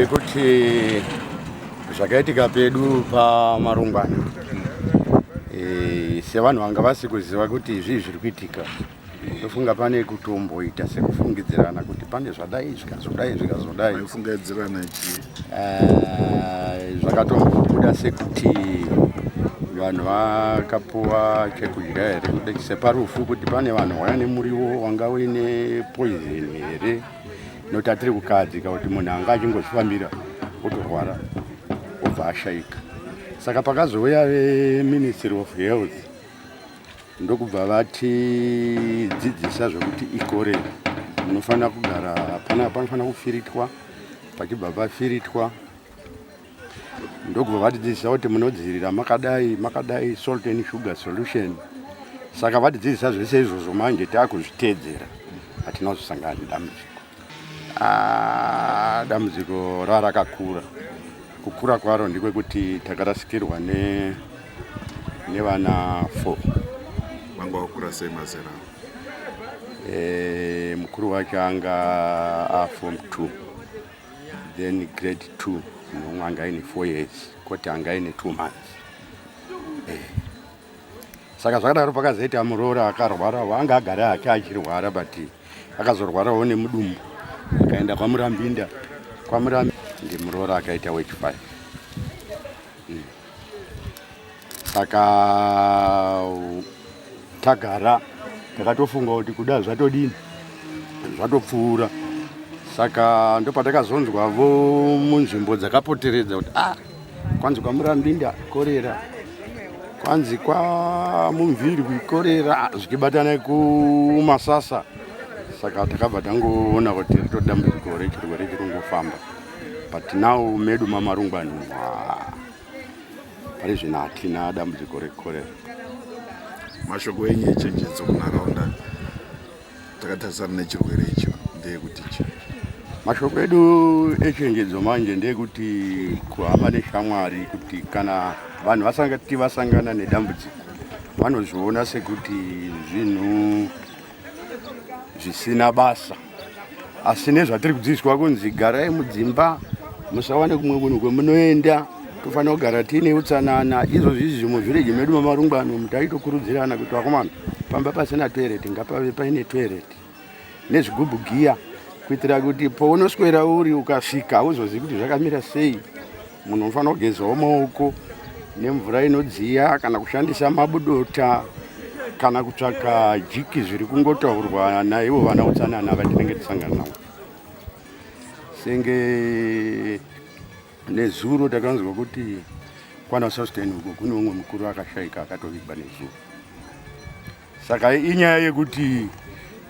ndekuti zvakaitika pedu paMarungwana sevanhu vanga vasi kuziva kuti izvi zviri kuitika, tofunga pane kutomboita sekufungidzirana kuti pane zvadai zvikazodai fungidzirana ichi zvakatombobuda sekuti vanhu vakapuwa chekudya here kudai separufu kuti pane vanhu vaya nemuriwo wanga uine poison here, noti atiri kukadzika kuti munhu anga achingozvifambira otorwara obva ashayika. Saka pakazouya veMinistry of Health ndokubva vatidzidzisa zvokuti ikorera munofanira kugara panofanira kufiritwa, pachibva pafiritwa ndokubva vatidzidzisa kuti munodzivirira makadai salt and sugar solution. Saka vatidzidzisa zvese izvozvo manje taakuzviteedzera, hatina kuzosangana nedambudziko. Dambudziko rakakura. Kukura kwaro ndekwekuti takarasikirwa nevana 4. Vanga vakura sei mazera? Mukuru wacho anga form 2, then grade 2, nomwe anga aine 4 years, koti anga aine 2 months. Saka zvakadaro pakazoita muroora akarwara, wanga agara hake achirwara, but akazorwarawo nemudumbu, akaenda kwaMurambinda. Ndimuroora akaita week 5. Saka tagara takatofunga kuti kuda zvatodini, zvatopfuura. Saka ndopatakazonzwavo munzvimbo dzakapoteredza kuti kwanzi kwaMurambinda Cholera, kwanzi kwaMumvirwi Cholera, zvichibatana kuMasasa. Saka takabva tangoona kuti ritodambudziko rechirwere chiri kungofamba. But now medu maMarungwana pari zvino hatina dambudziko rekorera. Mashoko enyu echenjedzo kunharaunda takatarisana nechirwere icho ndeyekuti chi? Mashoko edu echenjedzo manje ndeyekuti kuhamba neshamwari, kuti kana vanhu vasangana nedambudziko vanozviona sekuti zvinhu zvisina basa, asi nezvatiri kudzidziswa kunzi garai mudzimba, musawane kumwe kunhu kwemunoenda, tofanira kugara tiine utsanana. Izvozvi muvhireji medu maMarungwana taitokurudzirana kuti vakomana, pamba pasina toilet ngapave paine toilet nezvigubhu giya, kuitira kuti paunoswera uri ukasvika hauzozivi kuti zvakamira sei. Munhu unofanira kugezawo maoko nemvura inodziya, kana kushandisa mabudota, kana kutsvaka jiki zviri kungotaurwa naivo vana utsanana vatinenge tisangana navo. Senge nezuro takanzwa kuti kwana Sustain uko kune umwe mukuru akashayika akatovigwa nezuro. Saka inyaya yekuti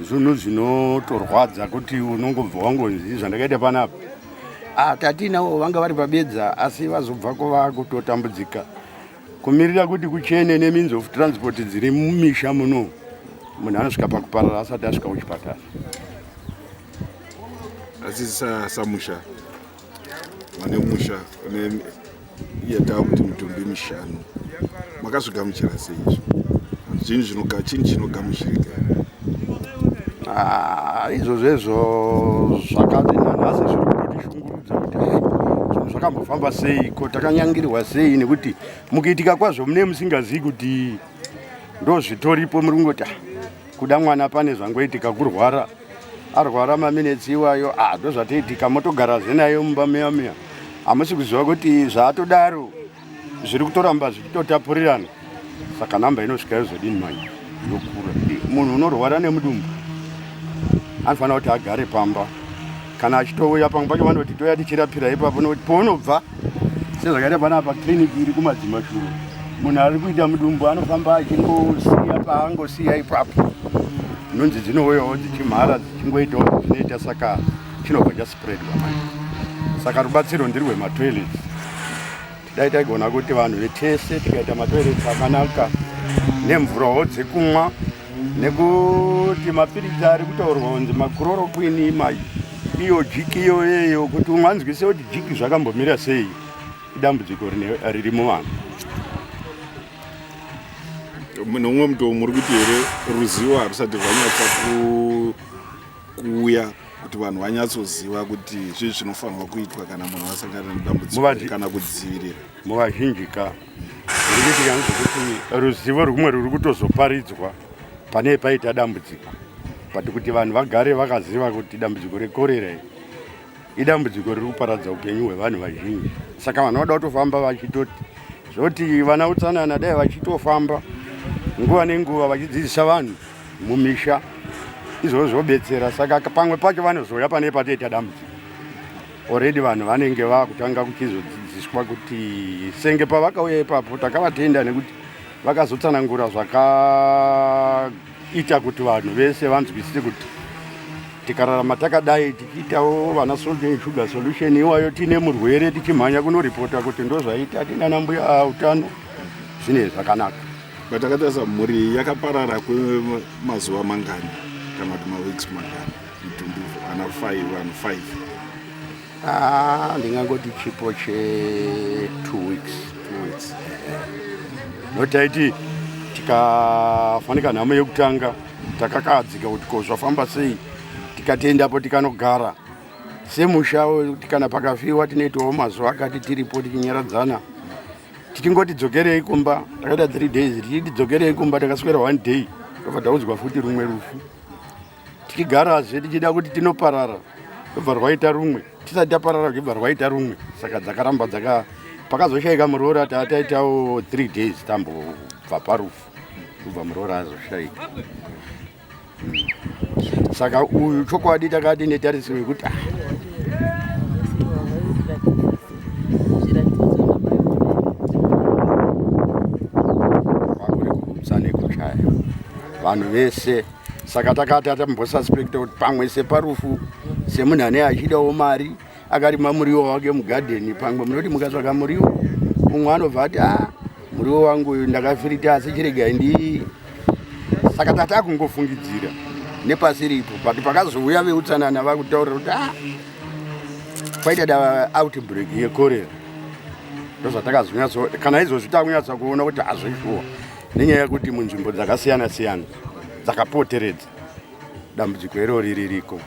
zvinhu zvinotorwadza kuti unongobva wangonzi zvandakaita panapa. Tatinavo vanga vari pabedza, asi vazobvako vakutotambudzika. Kumirira kuti kuchene nemeans of transport dziri mumisha muno, munhu anosvika pakuparara asati asvika kuchipatara. Asi samusha vane musha yatava kuti mitombo mishanu makazvigamuchira sei izvo? Chinhu chinogamuchirika izvozvo zvakati nanhasi zviri kutotishungurudza kuti zvinhu zvakambofamba sei, ko takanyangirwa sei, nekuti mukuitika kwazvo mune musingazivi kuti ndozvitoripo. Muri kungoti kuda mwana pane zvangoitika, kurwara arwara maminitsi iwayo ndozvatoitika, motogara zenayo mumba meya. Hamusi kuziva kuti zvatodaro zviri kutoramba zvichitotapurirana. Saka namba inosvika yozodini manje yokura. Munhu unorwara nemudumbu anofanira kuti agare pamba, kana achitouya pamwe pacho vanoti toya tichirapira ipapo, nokuti pounobva sezvakaita panapa kliniki iri kumadzimashure, munhu ari kuita mudumbu anofamba achingosiya paangosiya ipapo, nhunzi dzinouyawo dzichimhara dzichingoitawo zvinoita, saka chinobva chaspreadwa manje. Saka rubatsiro ndiri rwematoilets. Tidai taigona kuti vanhu vetese tikaita matoilets akanaka nemvurawo dzekumwa, nekuti mapiritsi ari kutaurwa kunzi machloroquine iyo jiki iyoyeyo, kuti umwanzwise kuti jiki zvakambomira sei, idambudziko riri muvanhu. Nomwe mutombo muri kuti here ruzivo harusati rwanyatsa kuuya kuti vanhu vanyatsoziva kuti zvinhu zvinofanirwa kuitwa kana munhu asangana nedambudziko kana kudzivirira. Muvazhinji ka zvirikuitika ngezvekuti ruzivo rumwe ruri kutozoparidzwa pane paita dambudziko, but kuti vanhu vagare vakaziva kuti dambudziko rekorera idambudziko riri kuparadza upenyu hwevanhu vazhinji. Saka vanhu vada kutofamba vachitoti zvoti vana utsanana dai vachitofamba nguva nenguva vachidzidzisa vanhu mumisha izvo zvobetsera. Saka pamwe pacho vanozouya pane patoita dambudziko already vanhu vanenge vakutanga kuchizodzidziswa kuti senge pavakauya ipapo takavatenda nekuti vakazotsanangura zvakaita kuti vanhu vese vanzwisise kuti tikararama takadai tichiitawo vana Soldier Sugar Solution iwayo tine murwere tichimhanya kunoripota kuti ndozvaita tinana mbuya utano zvine zvakanaka. Vatakatasa mhuri yakaparara kwemazuva mangani kana kuti maweeks mangani mutumbi vana 5 ndingangoti chipo che 2 weeks. Notaiti tikafanika nhamo yekutanga takakadzika kuti ko zvafamba sei, tikatoendapo tikanogara semusha kana pakafiwa tinoitawo mazuva akati tiripo tichinyaradzana tichingoti dzokerei kumba. Takaita 3 days tichiti dzokerei kumba, takaswera 1 day tobva taudzwa futi rumwe rufu. Tichigarazve tichida kuti tinoparara tobva rwaita rumwe, tisati taparara kubva rwaita rumwe. Saka dzakaramba pakazoshaika muroora taitawo 3 days tambobva parufu kubva muroora azoshaika. Saka uyu chokwadi takati netarisirwe kuti vakuri kuchaya vanhu vese. Saka takati atambosuspekta kuti pamwe separufu semunhu ane achidawo mari akarima muriwo wake mugadheni, pamwe munoti mukatsvaka muriwo umwe anobva ati muriwo wangu ndakafirita asi chiregai ndi. Saka tatakungofungidzira nepasi ripo, but pakazouya veutsanana vakutaurira kuti kwaita da outbreak yekorera. Ndozvatakazonyatso kana izvozvi takunyatsa kuona kuti hazvishuwa nenyaya yekuti munzvimbo dzakasiyana siyana dzakapoteredza dambudziko iro ririko.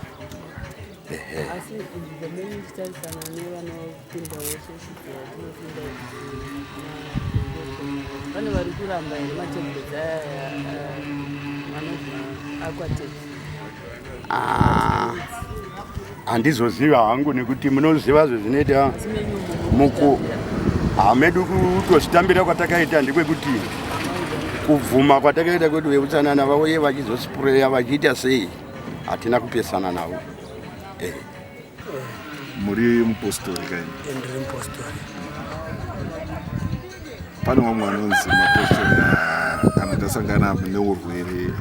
Handizoziva hangu nekuti munoziva zvezvinoita medu kutozvitambira kwatakaita ndekwekuti kubvuma kwatakaita kuti veutsanana vauye vachizospureya vachiita sei hatina kupesana navo. Muri mupostori kaini? Ndiri mupostori. Pane vamwe vanonzi mapostori kana tasangana neurwere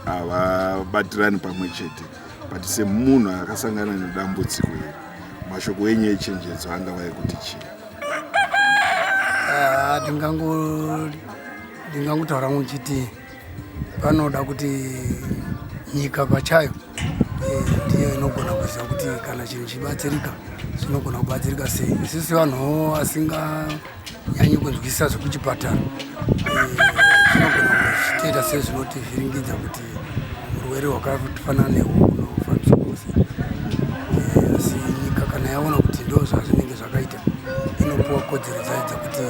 havabatirani pamwe chete, but semunhu akasangana nedambudziko iri mashoko enyu echenjedzo angava ekuti chii? Ndingangotaura muchiti panoda kuti nyika pachayo ndiyo inogona kuziva kuti kana chinhu chibatsirika chinogona kubatsirika sei. Isisi vanhuwo asinganyanyi kunzwisisa zvekuchipatara zvinogona kuzvitoita sezvinotivhiringidza kuti urwere hwakafanana nehwo unofambiswa kose. Asi nyika kana yaona kuti ndo zvazvinenge zvakaita inopuwa kodzero dzayo dzakuti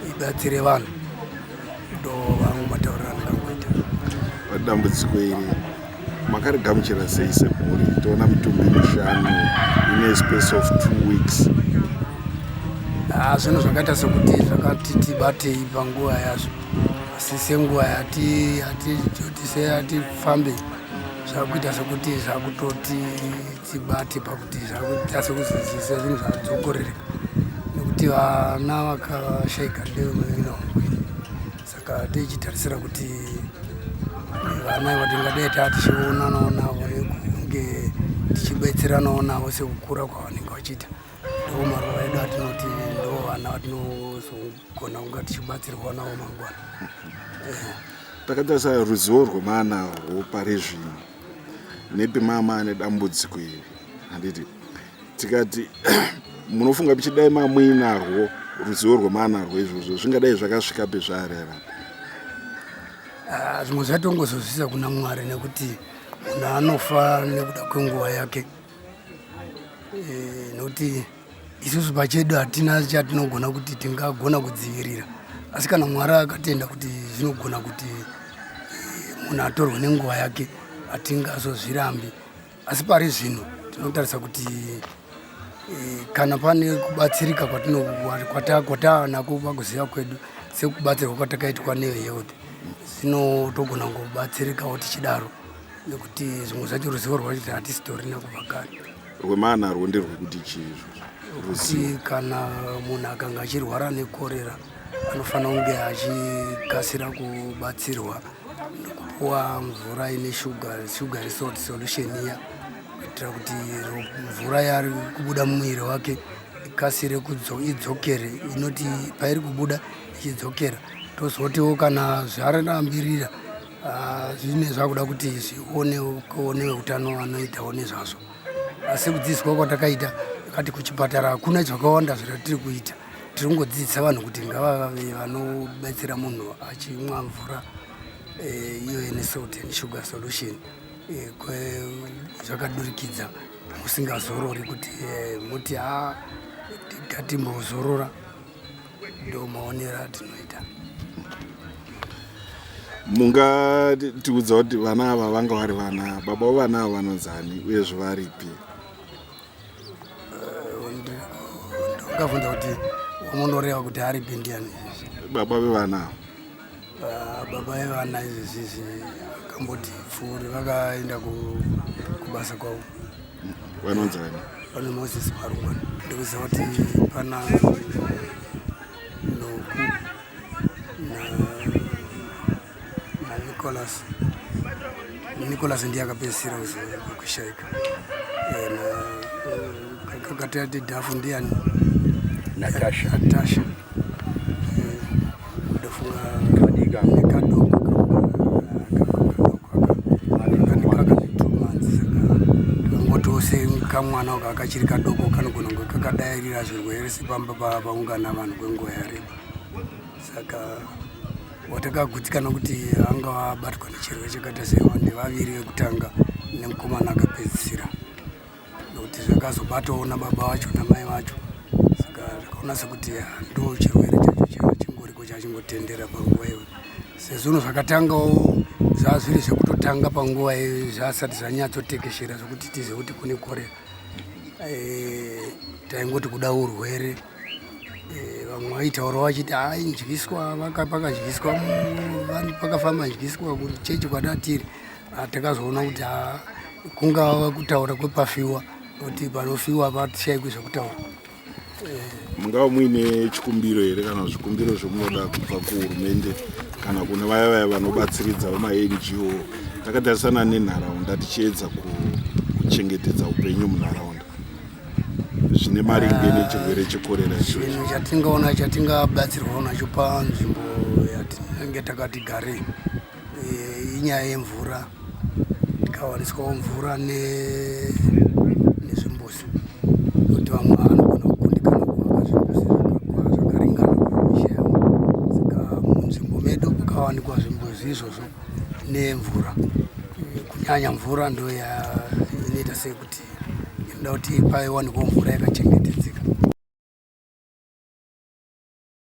ibatsire vanhu. Ndo vangu matauriro andangoita. Padambudziko iri makarigamuchira sei semhuri? Toona mitumbi 5 ine space of 2 weeks. Zvinhu zvakaita sekuti zvakati tibatei panguva yazvo, asi senguva yatifambe zvakuita sekuti zvakutoti tibate pakuti zvakuita sekuzozisa zvinhu zvadzokorereka nekuti vana vakashaika ndevemina mungwini. Saka tichitarisira kuti vana vatingadai tatichionanawo navo nekunge tichibetseranawo navo sekukura kwavanenge vachiita. Ndo maruva edu atinoti ndo vana vatinozogona kunga tichibatsirwa navo mangwana. Takatarisa ruzivo rwemanarwo pari zvino nepemama nedambudziko iri, handiti tikati munofunga pichidai mamuinarwo ruzivo rwemanarwo izvozvo zvingadai zvakasvika pezvaarera? Zvimwe zvatongozozvisa kuna Mwari nekuti munhu anofa nekuda kwenguva yake. nokuti isusu pachedu hatina chatinogona kuti tingagona kudzivirira, asi kana Mwari akatenda kuti zvinogona kuti munhu atorwe nenguva yake hatingazozvirambi. Asi pari zvino tinotarisa kuti kana pane kubatsirika kwataanako pakuziva kwedu sekubatsirwa kwatakaitwa nevehealth, zvino togona kubatsirikawo tichidaro, nekuti zvimwe zvacho ruzivo rwacho hatisitorina kubva kare. Rwemanharwo nderwekuti chizvo kuti kana munhu akanga achirwara nekorera anofanira kunge achikasira kubatsirwa nekupuwa mvura ine sugar resort solution iya, kuitira kuti mvura yari kubuda mumwiri wake ikasire idzokere, inoti pairi kubuda ichidzokera. Tozotiwo kana zvarambirira zvine zvakuda kuti zvionewe utano anoitawo nezvazvo. Asi kudzidziswa kwatakaita kati kuchipatara hakuna zvakawanda zvatiri kuita, tiri kungodzidzisa vanhu kuti ngavave vanobetsera munhu achimwa mvura iyo ine salt and sugar solution zvakadurikidza, musingazorori kuti muti tatimbozorora, ndo maonero atinoita. Mungatiudza kuti vana ava vanga vari vana, baba vana ava vanonzani uyezve varipi? Ndakabvunza kuti wamunoreva kuti aripi ndiani? Baba vevana Baba vevana izvezvizi akamboti pfuuri, vakaenda kubasa kwavo. vanonzani? Pane Moses Marungwana. Ndikuziva kuti pana Noku na Nicholas ndiye akapedzisira kushaika. Kakati dhafu ndiani? Natasha. Ndofunga nekadoko ngotose kamwana waka kachiri kadoko kanogona kunge kakadairira zvirwere sepamba paungana vanhu kwenguva yareba. Saka watakagutsikana kuti anga wabatwa nechirwere chakaita sewande vaviri vekutanga nemukomana akapedzisira, nokuti zvakazobatawo nababa vacho namai vacho. Saka zvakaona sekuti ndo chirwere chacho chingoriko chachingotendera panguva iyo. Sezvino zvakatangawo zvazviri zvekutotanga panguva iyo, zvasati zvanyatsotekeshera zvokuti tizive kuti kune korera. Taingoti kuda urwere, vamwe vaitaurawo vachiti hai ndyiswa, pakadyiswa pakafamba ndyiswa kuchechi kwatatiri. Takazoona kuti kungava kutaura kwepafiwa, kuti panofiwa patishayikwi zvekutaura. Mungava muine chikumbiro here kana zvikumbiro zvomunoda kubva kuhurumende kana kuna vaya vanobatsiridza vama-NGO takatarisana nenharaunda tichiedza kuchengetedza upenyu munharaunda zvine maringe nechirwere chekorera ichocho? Chinhu chatingaona chatingabatsirwawo nacho panzvimbo yatinenge takati garei inyaya yemvura. Tikawaniswawo mvura nezvimbuzi, kuti vamwe vanogona kukundikana kuvaka zvimbuzi zvakaringana mumisha yavo. Saka munzvimbo medu mukawanikwa zvimbuzi izvozvo nemvura, kunyanya mvura ndo inoita sekuti inoda kuti paiwanikwa mvura yakachengetedzeka.